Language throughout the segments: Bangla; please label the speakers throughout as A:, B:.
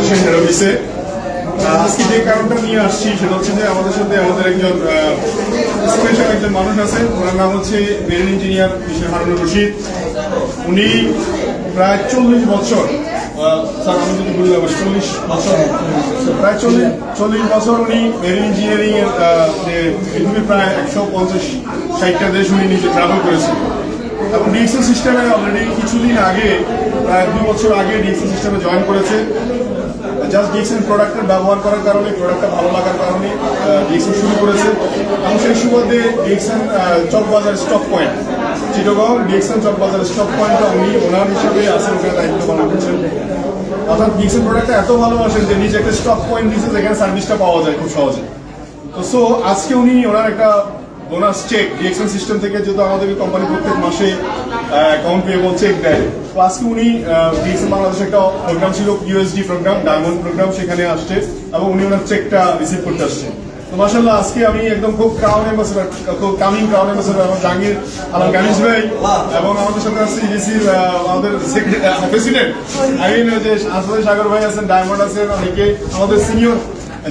A: বাংলাদেশের হেড অফিসে। আজকে যে কারণটা নিয়ে আসছি সেটা হচ্ছে যে আমাদের সাথে আমাদের একজন স্পেশাল একজন মানুষ আছে, ওনার নাম হচ্ছে marine engineer mister Harunur Rashid. উনি প্রায় 40 বছর, স্যার আমি যদি বললাম 40 বছর, প্রায় 40 বছর উনি মেরিন ইঞ্জিনিয়ারিং এর যে পৃথিবীর প্রায় 150-60টা দেশ উনি নিজে ট্রাভেল করেছেন এবং ডিএক্সএল সিস্টেমে অলরেডি কিছুদিন আগে, প্রায় 2 বছর আগে ডিএক্সএল সিস্টেমে জয়েন করেছে। জাস্ট ডিএক্সএল প্রোডাক্টের ব্যবহার করার কারণে, প্রোডাক্টটা ভালো লাগার কারণে ডিএক্সএল শুরু করেছে এবং সেই সুবাদে DXL Chawkbazar stock point, Chittagong DXL Chawkbazar stock পয়েন্টটা উনি ওনার হিসাবে আছেন, ওখানে দায়িত্ব পালন করছেন। অর্থাৎ ডিএক্সএল প্রোডাক্টটা এত ভালোবাসেন যে নিজে একটা স্টক পয়েন্ট দিয়েছে যেখানে সার্ভিসটা পাওয়া যায় খুব সহজে। তো সো আজকে উনি ওনার একটা বোনাস চেক ডিএক্সএল সিস্টেম থেকে, যেহেতু আমাদের কোম্পানি প্রত্যেক মাসে অ্যাকাউন্ট পেয়েবল চেক দেয়, তো আজকে উনি ডিএক্সএল বাংলাদেশে একটা প্রোগ্রাম ছিল, ইউএসডি প্রোগ্রাম, ডায়মন্ড প্রোগ্রাম, সেখানে আসছে এবং উনি ওনার চেকটা রিসিভ করতে আসছে। তো মাশাআল্লাহ আজকে আমি একদম খুব ক্রাউন অ্যাম্বাসেডর, খুব কামিং ক্রাউন অ্যাম্বাসেডর এবং জাহাঙ্গীর আলম গানিজ ভাই এবং আমাদের সাথে আছে ইডিসির আমাদের প্রেসিডেন্ট আইন যে আসফাক সাগর ভাই আছেন, ডায়মন্ড আছেন, অনেকে আমাদের সিনিয়র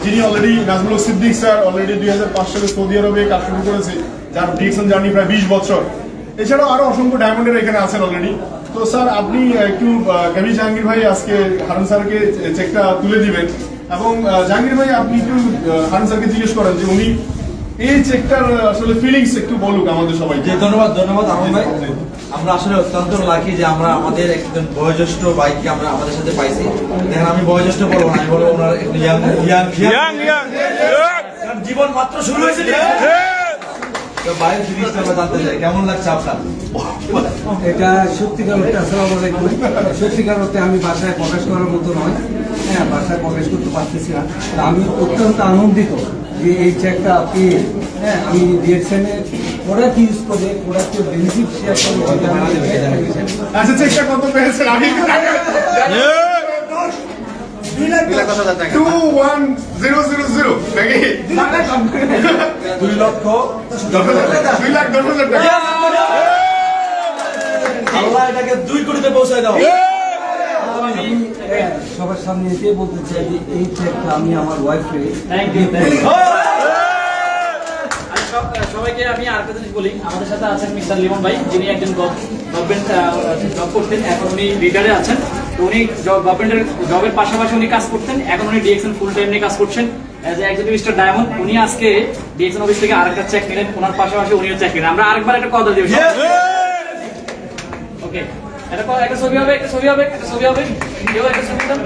A: যিনি already Nazmul Siddique sir already 2005 সালে সৌদি আরবে কাজ শুরু করেছে, যার ডিএক্সএল জার্নি প্রায় 20 বছর। এছাড়াও আরো অসংখ্য ডায়মন্ডের এখানে আছেন অলরেডি। তো স্যার আপনি একটু গাবি জাহাঙ্গীর ভাই আজকে হারুন স্যারকে চেকটা তুলে দিবেন এবং জাহাঙ্গীর ভাই আপনি একটু হারুন স্যারকে জিজ্ঞেস করেন যে উনি এই চেকটার আসলে ফিলিংস একটু বলুক আমাদের সবাই।
B: ধন্যবাদ আহমদ ভাই। আমরা আসলে অত্যন্ত লাকি যে আমরা আমাদের একজন বয়োজ্যেষ্ঠ ভাইকে আমরা আমাদের সাথে পাইছি। দেখেন আমি বয়োজ্যেষ্ঠ বলবো না, আমি বলবো ওনার জীবন মাত্র শুরু হয়েছে। বাইরের জিনিসটা আমরা জানতে চাই কেমন লাগছে আপনার?
C: এটা সত্যিকার অর্থে আসসালামু আলাইকুম। সত্যিকার অর্থে আমি ভাষায় প্রকাশ করার মতো নয়, হ্যাঁ ভাষায় প্রকাশ করতে পারতেছি না। আমি অত্যন্ত আনন্দিত যে এই চেকটা পেয়ে, হ্যাঁ আমি ডিএক্সএল-এর প্রোডাক্ট ইউজ করে প্রোডাক্টের বেনিফিট শেয়ার করে।
A: আচ্ছা চেকটা কত পেয়েছেন? আমি 21000 নাকি 2,10,000 টাকা।
B: আল্লাহ এটাকে 2 কোটিতে পৌঁছায় দাও।
C: আমি সবার সামনে এটাই বলতে চাই যে এই চেকটা আমি আমার ওয়াইফকে
D: সবাইকে আমি আরেকটা জিনিস বলি, আমাদের সাথে আছেন মিস্টার লিমন ভাই, যিনি একজন গভর্নমেন্ট জব করতেন, এখন উনি রিটায়ারে আছেন। তো উনি গভর্নমেন্টের জবের পাশাপাশি উনি কাজ করতেন, এখন উনি ডিএক্সএল ফুল টাইম নিয়ে কাজ করছেন এজ এ একজন মিস্টার ডায়মন্ড। উনি আজকে ডিএক্সএল অফিস থেকে আরেকটা চেক নিলেন, ওনার পাশাপাশি উনিও চেক নিলেন। আমরা আরেকবার একটা কথা দিই। ওকে, একটা ছবি হবে, একটা ছবি হবে, একটা ছবি হবে, কেউ একটা ছবি দেন।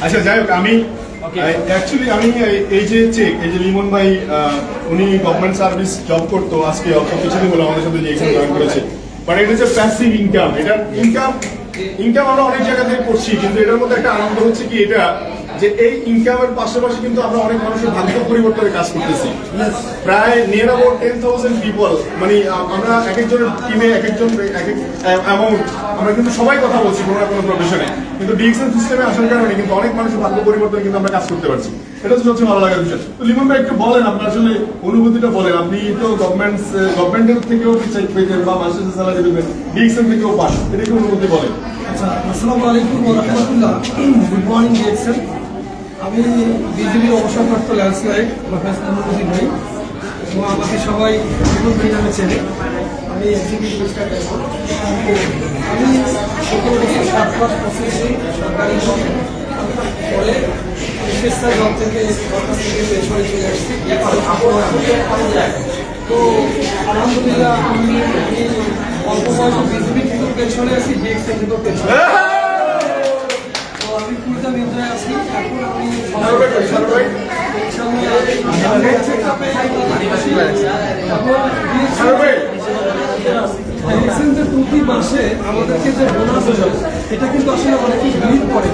A: আচ্ছা যাই হোক, আমি অ্যাকচুয়ালি আমি এই যে চেক, এই যে লিমন ভাই উনি গভর্নমেন্ট সার্ভিস জব করতো, আজকে অল্প কিছুদিন হলো আমাদের সাথে ডিএক্সএল জয়েন করেছে। বাট এটা হচ্ছে প্যাসিভ ইনকাম। এটা ইনকাম আমরা অনেক জায়গা থেকে করছি, কিন্তু এটার মধ্যে একটা আনন্দ হচ্ছে কি এটা যে এই ইনকামের পাশাপাশি কিন্তু আমরা অনেক মানুষের ভাগ্য পরিবর্তনের কাজ করতেছি। প্রায় নিয়ার অ্যাবাউট 10,000 পিপল, মানে আমরা এক একজনের টিমে এক একজন এক এক অ্যামাউন্ট, আমরা কিন্তু সবাই কথা বলছি কোনো না কোনো প্রফেশনে, কিন্তু ডিএক্সএল সিস্টেমে আসার কারণে কিন্তু অনেক মানুষের ভাগ্য পরিবর্তন কিন্তু আমরা কাজ করতে পারছি। এটা হচ্ছে সবচেয়ে ভালো লাগার বিষয়। তো লিমন ভাই একটু বলেন, আপনার আসলে অনুভূতিটা বলেন। আপনি তো গভর্নমেন্টের থেকেও পেতেন বা মাসের স্যালারি দেবেন, ডিএক্সএল থেকেও পান, এটা কি অনুভূতি বলেন?
C: আচ্ছা, আসসালামু আলাইকুম ওয়া রাহমাতুল্লাহ। Good morning DXL. আমি বিজেপির অবসরপ্রাপ্ত ল্যান্ডস্লাইড প্রফেসর অনুভূতি ভাই, এবং আমাকে সবাই বিপুল ভাই নামে চেনে। আমি এক্সিকিউটিভ স্টাফ। আমি 7 মাস প্রসেসে সরকারি পরে স্বেচ্ছায় জব থেকে সরকার থেকে পেশনে চলে আসছি। তো আলহামদুলিল্লাহ আমি অল্প বয়সে বিজেপি থেকেও পেশনে আছি, ডিএক্সএল থেকেও পেশনে। তো আমি ফুলটাইম এনজয় আছি। এখন আমি প্রতি মাসে আমাদেরকে যে বোনাস দেয় এটা কিন্তু আসলে অনেকেই বিলিভ করে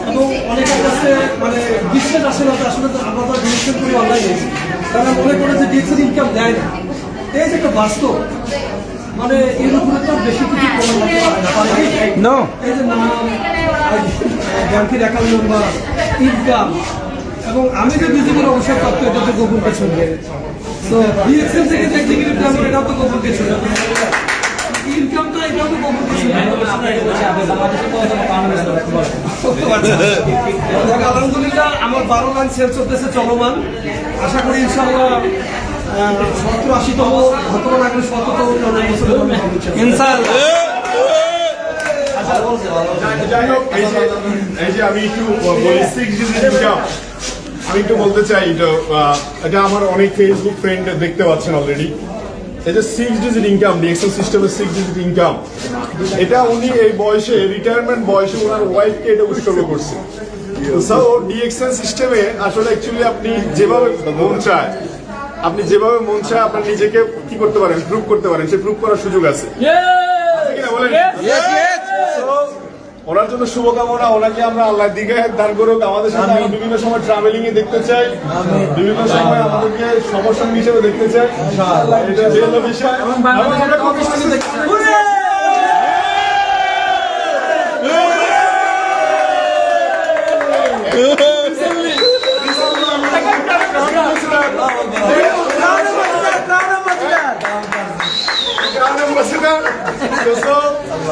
C: এবং অনেকের কাছে মানে বিশ্বাস আসে না। আসলে আমরা তো ডিএক্সএল করি অনলাইনে, তারা মনে করে যে ডিএক্সএল ইনকাম দেয় না। এই যে একটা বাস্তব, মানে এর উপরে তো বেশি কিছু এই যে নাম, ব্যাংকের অ্যাকাউন্ট নাম্বার, ইনকাম, এবং আমি যে বিজেপির অবসরপ্রাপ্ত এটা তো গোপন কিছু নেই। তো ডিএক্সএল থেকে যে এক্সিকিউটিভ নাম্বার এটাও তো গোপন কিছু নেই। ইনকামটা সেটাও তো কবুল কিছু না। আলহামদুলিল্লাহ আমার 12 লাইন সেল চলতেছে চলমান। আশা করি ইনশাআল্লাহ 70-80তম বর্তমান আগে 70তম ইনশাআল্লাহ।
A: যাই হোক, এই যে আমি একটু বলি 6 ডিজিট ইনকাম, আমি একটু বলতে চাই এটা আমার অনেক ফেসবুক ফ্রেন্ড দেখতে পাচ্ছেন অলরেডি। এই যে 6 ডিজিট ইনকাম, ডিএক্সএল সিস্টেমের 6 ডিজিট ইনকাম, এটা উনি এই বয়সে রিটায়ারমেন্ট বয়সে ওনার ওয়াইফকে এটা উৎসর্গ করছে। সো ডিএক্সএল সিস্টেমে আসলে অ্যাকচুয়ালি আপনি যেভাবে মন চায় আপনার নিজেকে কি করতে পারেন, প্রুভ করতে পারেন, সে প্রুভ করার সুযোগ আছে কিনা বলেন? So, ওনার জন্য শুভকামনা, ওনাকে আমরা আল্লাহর দিকে দান করুক। আমাদের সাথে আমরা বিভিন্ন সময় ট্রাভেলিং এ দেখতে চাই, বিভিন্ন সময় আমাদেরকে সমসঙ্গী হিসেবে দেখতে চাই, এটা হলো বিষয়। এবং বাংলাদেশের কমিশনে দেখতে চাই।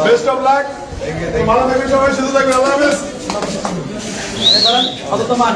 A: বেস্ট অফ লাক, ভালো থাকবেন সবাই, সুস্থ থাকবেন, আল্লাহ হাফেজ।
D: অত তোমার